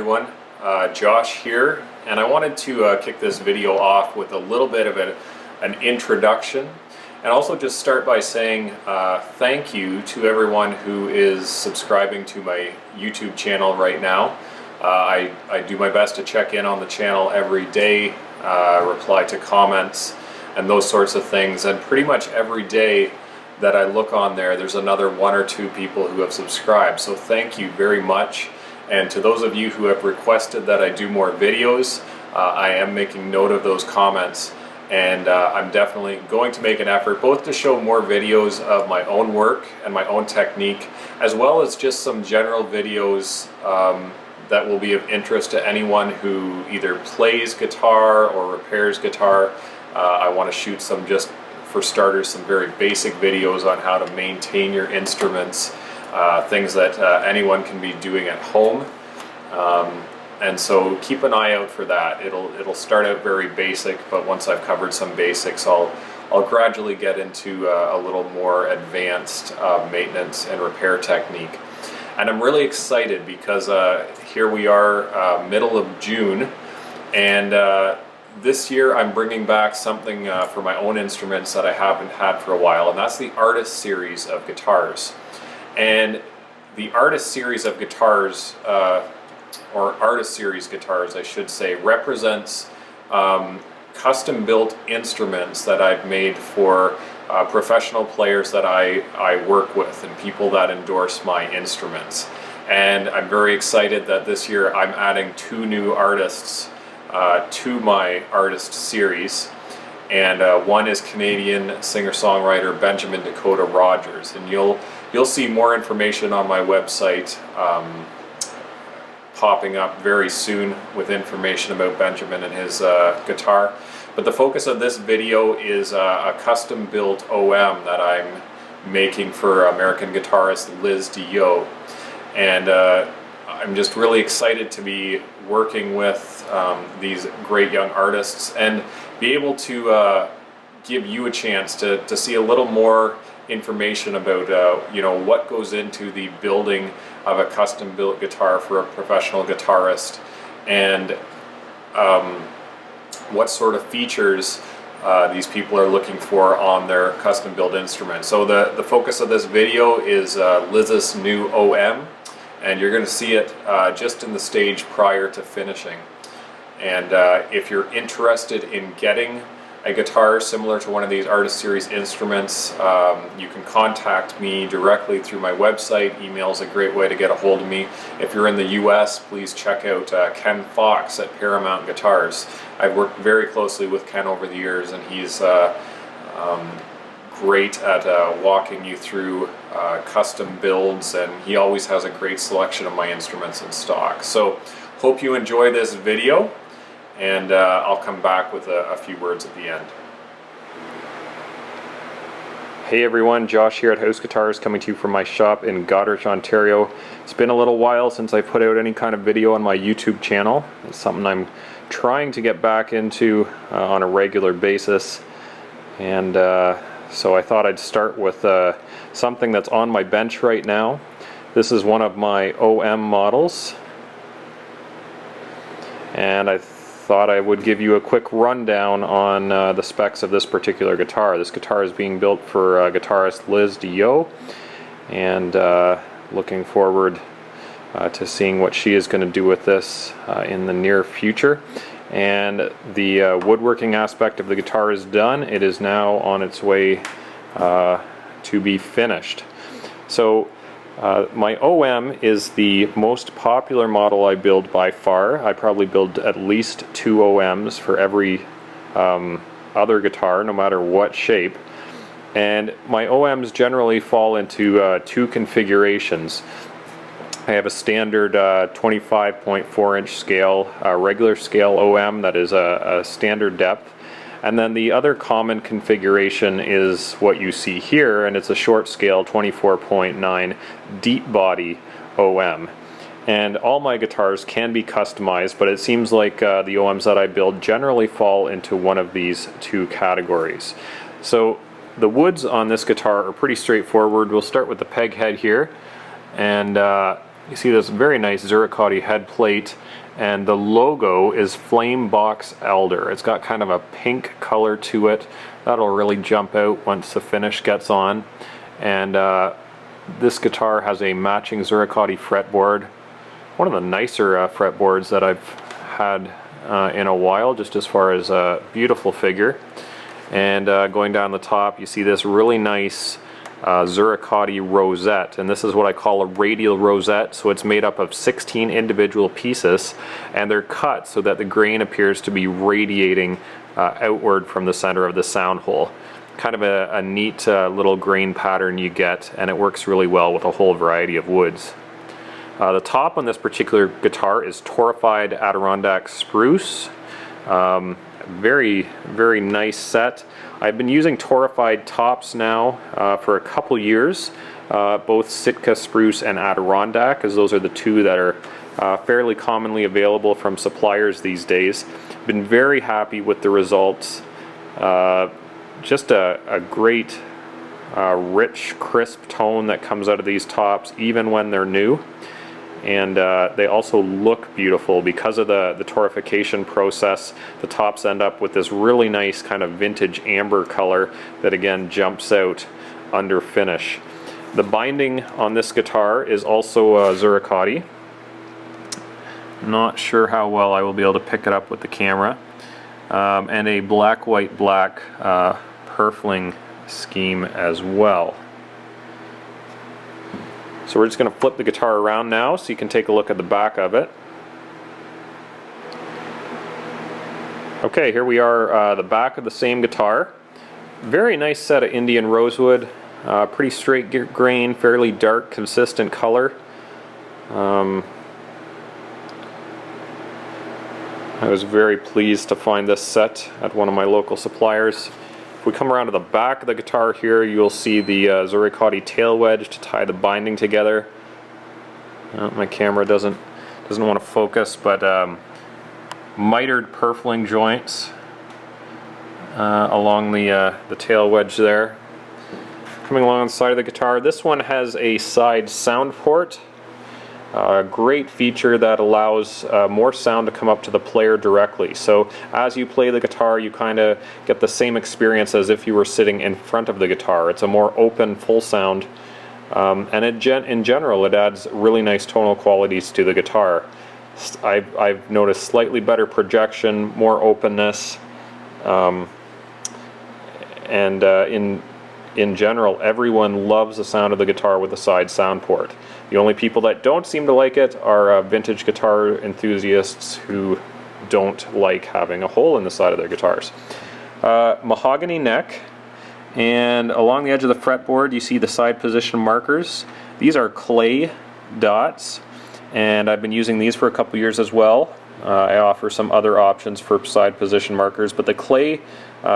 everyone, Josh here, and I wanted to kick this video off with a little bit of an introduction, and also just start by saying thank you to everyone who is subscribing to my YouTube channel right now. I do my best to check in on the channel every day, reply to comments and those sorts of things, and pretty much every day that I look on there, there's another one or two people who have subscribed. So thank you very much. And to those of you who have requested that I do more videos, I am making note of those comments, and I'm definitely going to make an effort both to show more videos of my own work and my own technique, as well as just some general videos that will be of interest to anyone who either plays guitar or repairs guitar. I want to shoot some, just for starters, some very basic videos on how to maintain your instruments, things that anyone can be doing at home, and so keep an eye out for that. It'll start out very basic, but once I've covered some basics, I'll gradually get into a little more advanced maintenance and repair technique. And I'm really excited because here we are, middle of June, and this year I'm bringing back something for my own instruments that I haven't had for a while, and that's the Artist Series of guitars. And the Artist Series of guitars, or Artist Series guitars I should say, represents custom built instruments that I've made for professional players that I work with and people that endorse my instruments. And I'm very excited that this year I'm adding two new artists to my Artist Series, and one is Canadian singer-songwriter Benjamin Dakota Rogers, and you'll see more information on my website popping up very soon with information about Benjamin and his guitar. But the focus of this video is a custom built OM that I'm making for American guitarist DeYoe, and I'm just really excited to be working with these great young artists and be able to give you a chance to see a little more information about what goes into the building of a custom built guitar for a professional guitarist, and what sort of features these people are looking for on their custom built instrument. So the focus of this video is Liz's new OM, and you're going to see it just in the stage prior to finishing. And if you're interested in getting a guitar similar to one of these Artist Series instruments, you can contact me directly through my website. Email is a great way to get a hold of me. If you're in the US, please check out Ken Fox at Paramount Guitars. I've worked very closely with Ken over the years, and he's great at walking you through custom builds, and he always has a great selection of my instruments in stock. So hope you enjoy this video, and I'll come back with a few words at the end. Hey everyone, Josh here at House Guitars, coming to you from my shop in Goderich, Ontario. It's been a little while since I put out any kind of video on my YouTube channel. It's something I'm trying to get back into on a regular basis, and so I thought I'd start with something that's on my bench right now. This is one of my OM models, and I thought I would give you a quick rundown on the specs of this particular guitar. This guitar is being built for guitarist DeYoe, and looking forward to seeing what she is going to do with this in the near future. And the woodworking aspect of the guitar is done. It is now on its way to be finished. So my OM is the most popular model I build by far. I probably build at least 2 OMs for every other guitar, no matter what shape. And my OMs generally fall into 2 configurations. I have a standard 25.4 inch scale, regular scale OM that is a standard depth. And then the other common configuration is what you see here, and it's a short scale 24.9 deep body OM. And all my guitars can be customized, but it seems like the OMs that I build generally fall into one of these 2 categories. So the woods on this guitar are pretty straightforward. We'll start with the peg head here, and You see this very nice Zuricotti head plate, and the logo is Flame Box Elder. It's got kind of a pink color to it. That'll really jump out once the finish gets on. And this guitar has a matching Zuricotti fretboard. One of the nicer fretboards that I've had in a while, just as far as a beautiful figure. And going down the top, you see this really nice Zuricotti rosette, and this is what I call a radial rosette. So it's made up of 16 individual pieces, and they're cut so that the grain appears to be radiating outward from the center of the sound hole. Kind of a neat little grain pattern you get, and it works really well with a whole variety of woods. The top on this particular guitar is torrefied Adirondack spruce. Very, very nice set. I've been using torrefied tops now for a couple years, both Sitka spruce and Adirondack, as those are the two that are fairly commonly available from suppliers these days. Been very happy with the results. Just a great rich, crisp tone that comes out of these tops even when they're new. And they also look beautiful because of the torrefication process. The tops end up with this really nice kind of vintage amber color that again jumps out under finish. The binding on this guitar is also Zuricotti. Not sure how well I will be able to pick it up with the camera. And a black, white, black purfling scheme as well. So we're just going to flip the guitar around now so you can take a look at the back of it. Okay, here we are, the back of the same guitar. Very nice set of Indian rosewood, pretty straight grain, fairly dark, consistent color. I was very pleased to find this set at one of my local suppliers. If we come around to the back of the guitar here, you'll see the Zuricotti tail wedge to tie the binding together. My camera doesn't want to focus, but mitered purfling joints along the tail wedge there. Coming along the side of the guitar, this one has a side sound port. A great feature that allows more sound to come up to the player directly. So as you play the guitar, you kind of get the same experience as if you were sitting in front of the guitar. It's a more open, full sound, and in general, it adds really nice tonal qualities to the guitar. I've noticed slightly better projection, more openness, and in general, everyone loves the sound of the guitar with the side sound port. The only people that don't seem to like it are vintage guitar enthusiasts who don't like having a hole in the side of their guitars. Mahogany neck, and along the edge of the fretboard you see the side position markers. These are clay dots, and I've been using these for a couple years as well. I offer some other options for side position markers, but the clay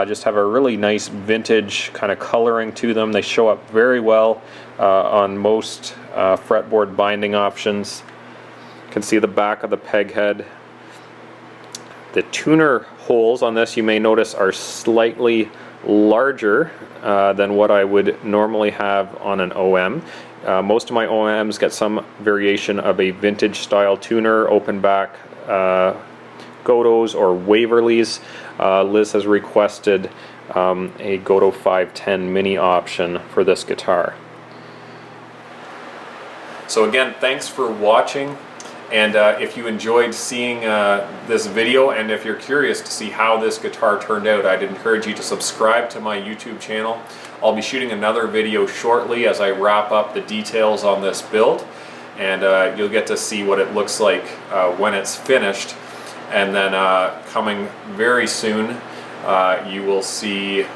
just have a really nice vintage kind of coloring to them. They show up very well on most fretboard binding options. You can see the back of the peg head. The tuner holes on this, you may notice, are slightly larger than what I would normally have on an OM. Most of my OMs get some variation of a vintage style tuner, open back Godos or Waverleys. Liz has requested a Godo 510 mini option for this guitar. So again, thanks for watching, and if you enjoyed seeing this video, and if you're curious to see how this guitar turned out, I'd encourage you to subscribe to my YouTube channel. I'll be shooting another video shortly as I wrap up the details on this build, and you'll get to see what it looks like when it's finished. And then coming very soon, you will see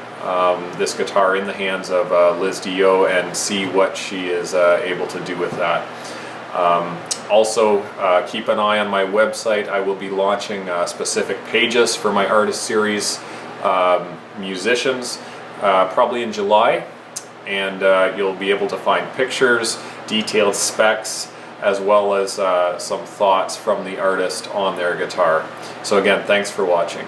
this guitar in the hands of Liz DeYoe and see what she is able to do with that. Also, keep an eye on my website. I will be launching specific pages for my artist series musicians probably in July, and you'll be able to find pictures, detailed specs, as well as some thoughts from the artist on their guitar. So again, thanks for watching.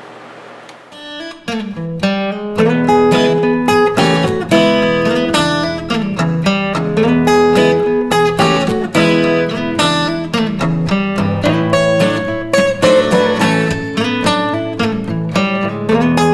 you.